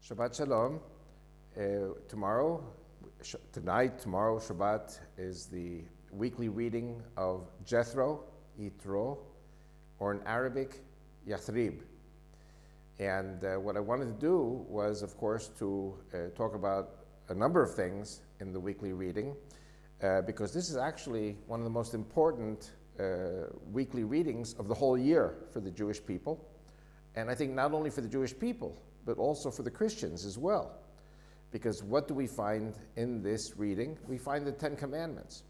Shabbat Shalom. Tomorrow, Shabbat, is the weekly reading of Jethro, Yitro, or in Arabic, Yathrib. And what I wanted to do was, of course, to talk about a number of things in the weekly reading, because this is actually one of the most important weekly readings of the whole year for the Jewish people. And I think not only for the Jewish people, but also for the Christians as well. Because what do we find in this reading? We find the Ten Commandments.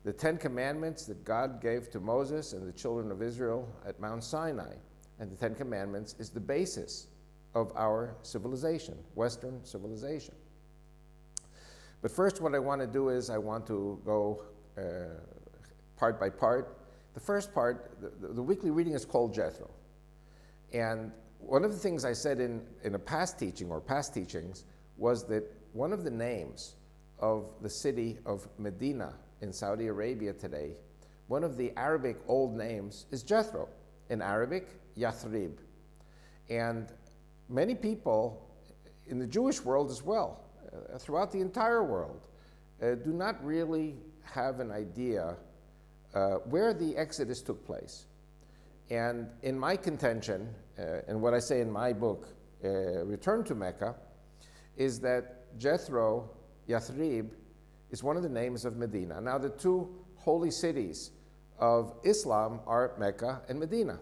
The Ten Commandments that God gave to Moses and the children of Israel at Mount Sinai. And the Ten Commandments is the basis of our civilization, Western civilization. But first, what I want to do is I want to go part by part. The first part, the weekly reading is called Jethro. And one of the things I said in a past teaching or past teachings was that one of the names of the city of Medina in Saudi Arabia today, one of the Arabic old names is Jethro. In Arabic, Yathrib. And many people in the Jewish world as well, throughout the entire world, do not really have an idea where the Exodus took place. And in my contention, and what I say in my book, Return to Mecca, is that Jethro, Yathrib, is one of the names of Medina. Now, the two holy cities of Islam are Mecca and Medina,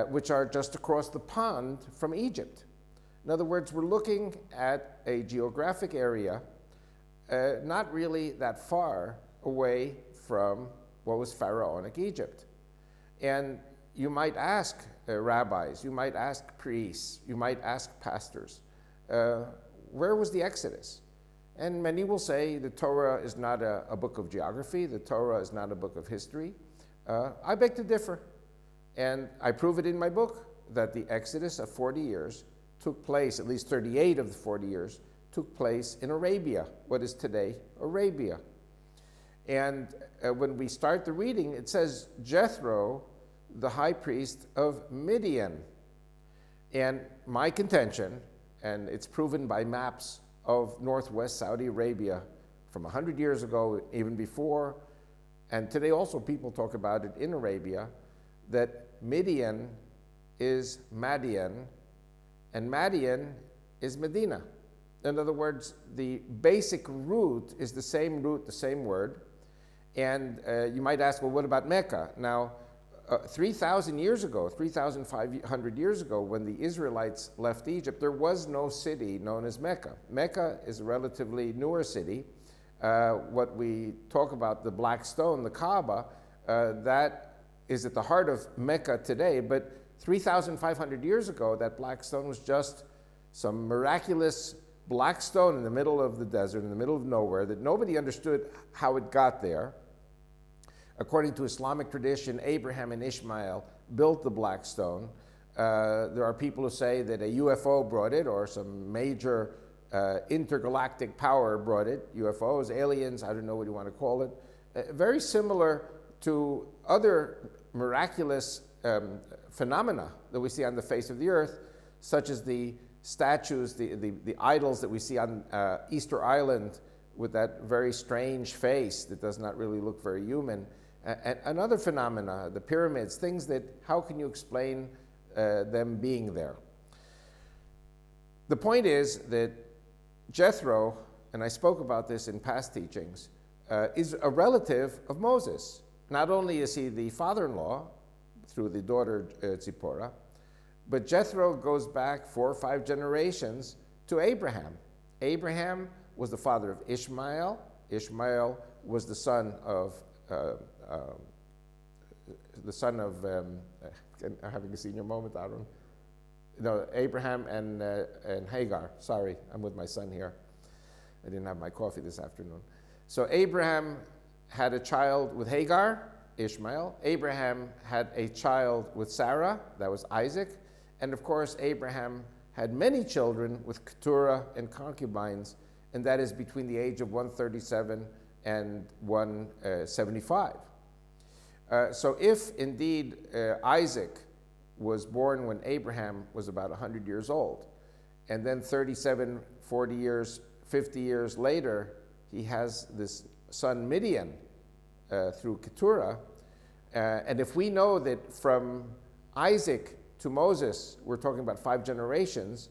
which are just across the pond from Egypt. In other words, we're looking at a geographic area not really that far away from what was Pharaonic Egypt. And you might ask rabbis, you might ask priests, you might ask pastors, where was the Exodus? And many will say the Torah is not a book of geography, the Torah is not a book of history. I beg to differ. And I prove it in my book that the Exodus of 40 years took place, at least 38 of the 40 years, took place in Arabia, what is today Arabia. And when we start the reading, it says Jethro, the high priest of Midian. And my contention, and it's proven by maps of northwest Saudi Arabia from 100 years ago, even before, and today also people talk about it in Arabia, that Midian is Madian, and Madian is Medina. In other words, the basic root is the same root, the same word. And you might ask, well, what about Mecca? Now, 3,000 years ago, 3,500 years ago, when the Israelites left Egypt, there was no city known as Mecca. Mecca is a relatively newer city. What we talk about, the Black Stone, the Kaaba, that is at the heart of Mecca today. But 3,500 years ago, that Black Stone was just some miraculous black stone in the middle of the desert, in the middle of nowhere, that nobody understood how it got there. According to Islamic tradition, Abraham and Ishmael built the Black Stone. There are people who say that a UFO brought it, or some major intergalactic power brought it. UFOs, aliens, I don't know what you want to call it. Very similar to other miraculous phenomena that we see on the face of the earth, such as the statues, the idols that we see on Easter Island with that very strange face that does not really look very human. And other phenomena, the pyramids, things that, how can you explain them being there? The point is that Jethro, and I spoke about this in past teachings, is a relative of Moses. Not only is he the father-in-law through the daughter Zipporah, but Jethro goes back 4 or 5 generations to Abraham. Abraham was the father of Ishmael. Ishmael was the son of I'm having a senior moment, Aaron. No, Abraham and Hagar. Sorry, I'm with my son here. I didn't have my coffee this afternoon. So Abraham had a child with Hagar, Ishmael. Abraham had a child with Sarah, that was Isaac. And of course, Abraham had many children with Keturah and concubines, and that is between the age of 137 and 175. So if indeed Isaac was born when Abraham was about 100 years old, And then 37, 40 years, 50 years later, he has this son Midian through Keturah. And if we know that from Isaac to Moses, we're talking about 5 generations,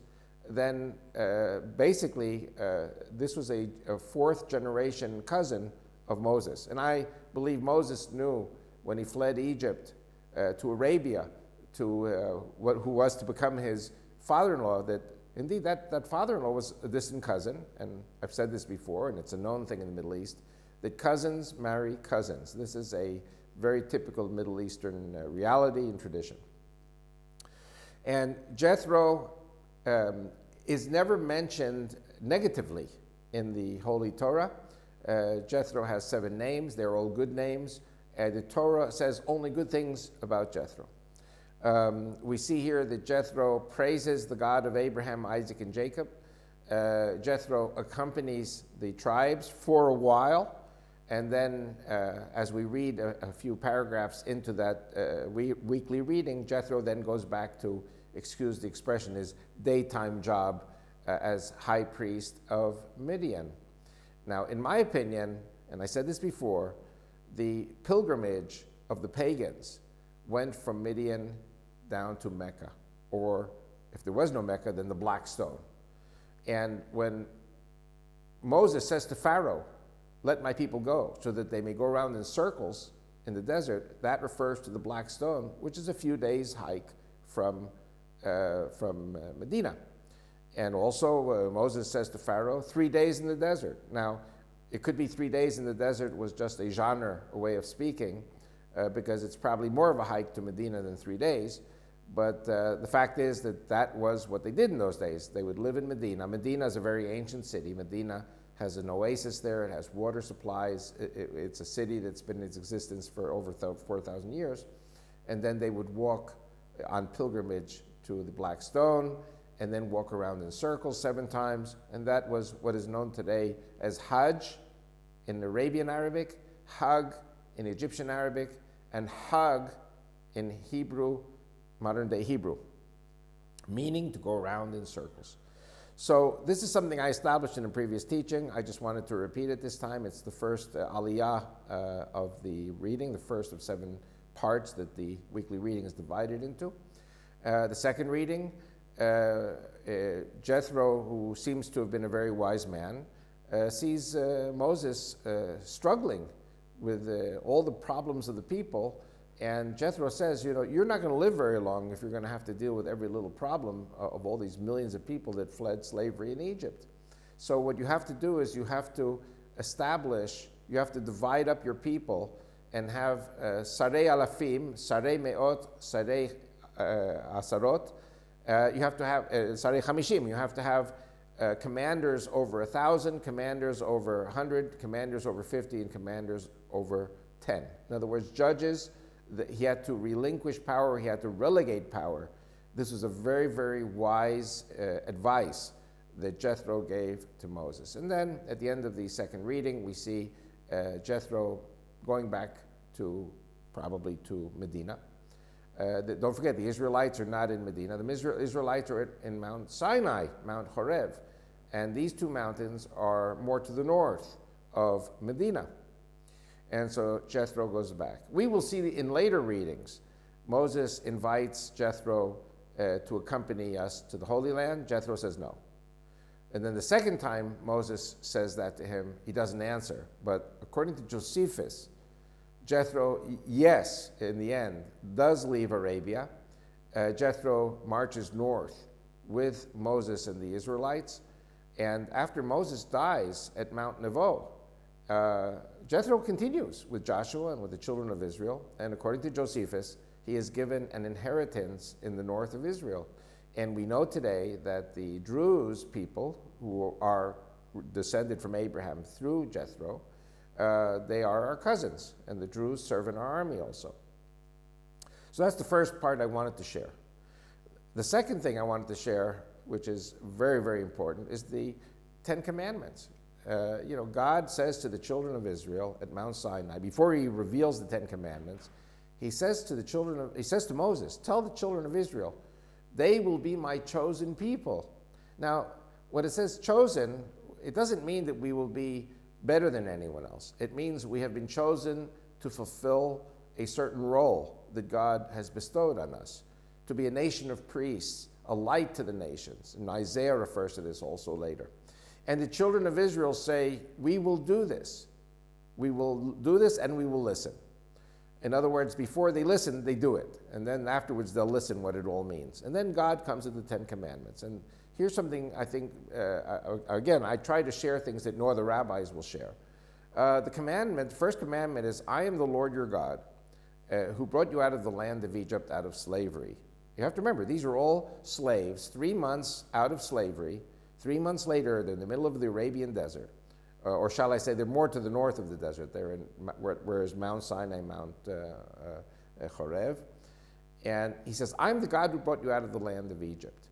then basically this was a 4th generation cousin of Moses. And I believe Moses knew when he fled Egypt to Arabia, to who was to become his father-in-law, that indeed that father-in-law was a distant cousin. And I've said this before, and it's a known thing in the Middle East, that cousins marry cousins. This is a very typical Middle Eastern reality and tradition. And Jethro is never mentioned negatively in the Holy Torah. Jethro has 7 names. They're all good names. The Torah says only good things about Jethro. We see here that Jethro praises the God of Abraham, Isaac, and Jacob. Jethro accompanies the tribes for a while, and then as we read a few paragraphs into that weekly reading, Jethro then goes back to, excuse the expression, his daytime job as high priest of Midian. Now, in my opinion, and I said this before, the pilgrimage of the pagans went from Midian down to Mecca, or if there was no Mecca, then the Black Stone. And when Moses says to Pharaoh, "Let my people go so that they may go around in circles in the desert," that refers to the Black Stone, which is a few days' hike from Medina. And also Moses says to Pharaoh, 3 days in the desert. Now, it could be 3 days in the desert was just a genre, a way of speaking, because it's probably more of a hike to Medina than 3 days. But the fact is that that was what they did in those days. They would live in Medina. Medina is a very ancient city. Medina has an oasis there. It has water supplies. It's a city that's been in its existence for over 4,000 years. And then they would walk on pilgrimage to the Black Stone, and then walk around in circles 7 times. And that was what is known today as Hajj in Arabian Arabic, Hag in Egyptian Arabic, and Hag in Hebrew, modern day Hebrew, meaning to go around in circles. So this is something I established in a previous teaching. I just wanted to repeat it this time. It's the first aliyah of the reading, the first of 7 parts that the weekly reading is divided into. The second reading, Jethro, who seems to have been a very wise man, sees Moses struggling with all the problems of the people. And Jethro says, you're not going to live very long if you're going to have to deal with every little problem of all these millions of people that fled slavery in Egypt. So what you have to do is you have to divide up your people and have sarei alafim, sarei me'ot, sarei asarot. You have to have sarei chamishim. You have to have commanders over 1,000, commanders over 100, commanders over 50, and commanders over 10. In other words, judges, he had to relinquish power, he had to relegate power. This was a very, very wise advice that Jethro gave to Moses. And then at the end of the second reading, we see Jethro going back probably to Medina. Don't forget, the Israelites are not in Medina. The Israelites are in Mount Sinai, Mount Horeb. And these 2 mountains are more to the north of Medina. And so Jethro goes back. We will see in later readings, Moses invites Jethro to accompany us to the Holy Land. Jethro says no. And then the second time Moses says that to him, he doesn't answer. But according to Josephus, Jethro, yes, in the end, does leave Arabia. Jethro marches north with Moses and the Israelites. And after Moses dies at Mount Nebo, Jethro continues with Joshua and with the children of Israel. And according to Josephus, he is given an inheritance in the north of Israel. And we know today that the Druze people, who are descended from Abraham through Jethro, they are our cousins, and the Druze serve in our army also. So that's the first part I wanted to share. The second thing I wanted to share, which is very, very important, is the 10 Commandments. God says to the children of Israel at Mount Sinai, before he reveals the 10 Commandments, he says to Moses, tell the children of Israel, they will be my chosen people. Now, when it says chosen, it doesn't mean that we will be better than anyone else. It means we have been chosen to fulfill a certain role that God has bestowed on us, to be a nation of priests, a light to the nations. And Isaiah refers to this also later. And the children of Israel say, we will do this. We will do this and we will listen. In other words, before they listen, they do it. And then afterwards, they'll listen what it all means. And then God comes with the Ten Commandments. And here's something I think, again, I try to share things that no other rabbis will share. The first commandment is, I am the Lord your God, who brought you out of the land of Egypt, out of slavery. You have to remember, these are all slaves, 3 months out of slavery. 3 months later, they're in the middle of the Arabian desert. Or shall I say, they're more to the north of the desert. They're in, whereas Mount Sinai, Mount Chorev. And he says, I'm the God who brought you out of the land of Egypt.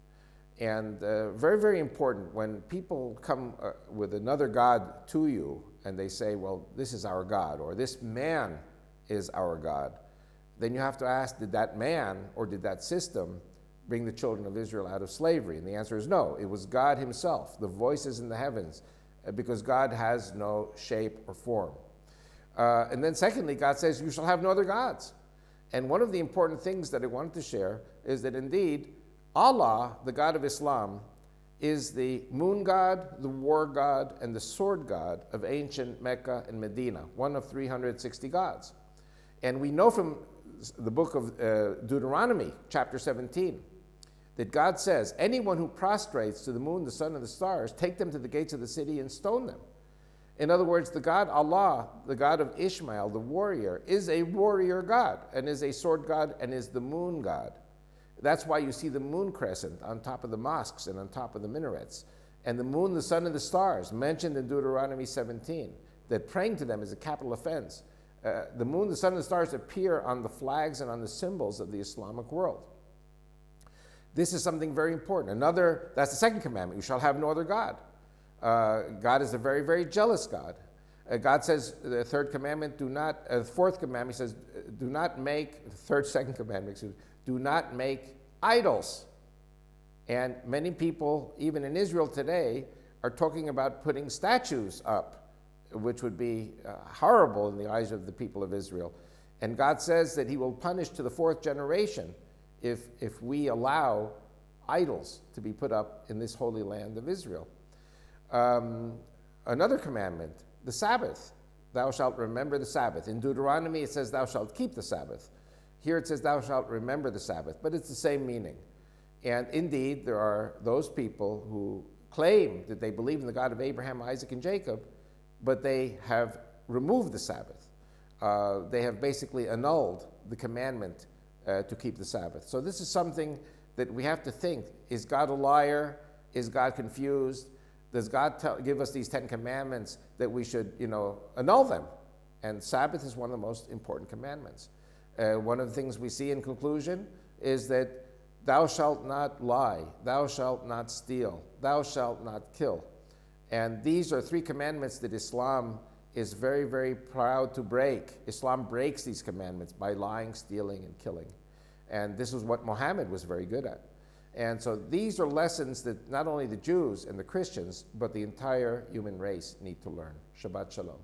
And very, very important, when people come with another God to you, and they say, well, this is our God, or this man is our God, then you have to ask, did that man or did that system bring the children of Israel out of slavery? And the answer is no. It was God himself, the voices in the heavens, because God has no shape or form. And then secondly, God says, you shall have no other gods. And one of the important things that I wanted to share is that indeed, Allah, the God of Islam, is the moon god, the war god, and the sword god of ancient Mecca and Medina, one of 360 gods. And we know from the book of Deuteronomy, chapter 17, that God says, anyone who prostrates to the moon, the sun, and the stars, take them to the gates of the city and stone them. In other words, the God Allah, the God of Ishmael, the warrior, is a warrior God, and is a sword god, and is the moon god. That's why you see the moon crescent on top of the mosques and on top of the minarets. And the moon, the sun, and the stars, mentioned in Deuteronomy 17, that praying to them is a capital offense. The moon, the sun, and the stars appear on the flags and on the symbols of the Islamic world. This is something very important. That's the second commandment, you shall have no other God. God is a very, very jealous God. God says, the third commandment, fourth commandment says, second commandment, excuse me, do not make idols. And many people, even in Israel today, are talking about putting statues up, which would be horrible in the eyes of the people of Israel. And God says that he will punish to the fourth generation if we allow idols to be put up in this holy land of Israel. Another commandment, the Sabbath. Thou shalt remember the Sabbath. In Deuteronomy it says thou shalt keep the Sabbath. Here it says thou shalt remember the Sabbath, but it's the same meaning. And indeed, there are those people who claim that they believe in the God of Abraham, Isaac, and Jacob, but they have removed the Sabbath. They have basically annulled the commandment to keep the Sabbath. So this is something that we have to think. Is God a liar? Is God confused? Does God give us these 10 commandments that we should, annul them? And Sabbath is one of the most important commandments. One of the things we see in conclusion is that thou shalt not lie, thou shalt not steal, thou shalt not kill. And these are 3 commandments that Islam is very, very proud to break. Islam breaks these commandments by lying, stealing, and killing. And this is what Muhammad was very good at. And so these are lessons that not only the Jews and the Christians, but the entire human race need to learn. Shabbat Shalom.